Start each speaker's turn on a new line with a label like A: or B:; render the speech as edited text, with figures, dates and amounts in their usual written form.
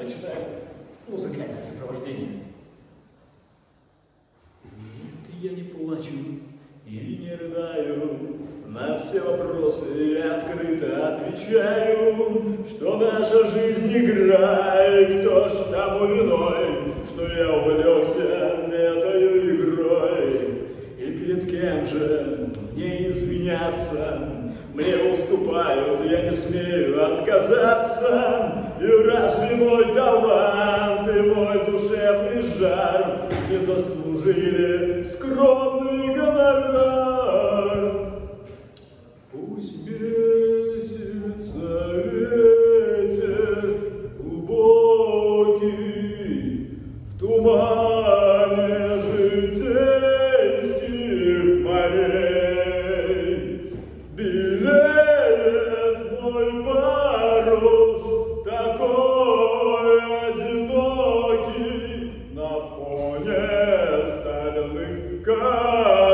A: начинаем музыкальное сопровождение. Нет, я не плачу и не рыдаю, на все вопросы я открыто отвечаю, что наша жизнь игра, и кто ж тому виной, что я увлекся этой игрой. И перед кем же мне извиняться? Мне уступают, я не смею отказаться. И разве мой талант и мой душевный жар не заслужили скромный гонорар? Пусть бесится ветер глубокий в тумане житейских морей. Белеет мой парус, такой одинокий, на фоне стальных камней.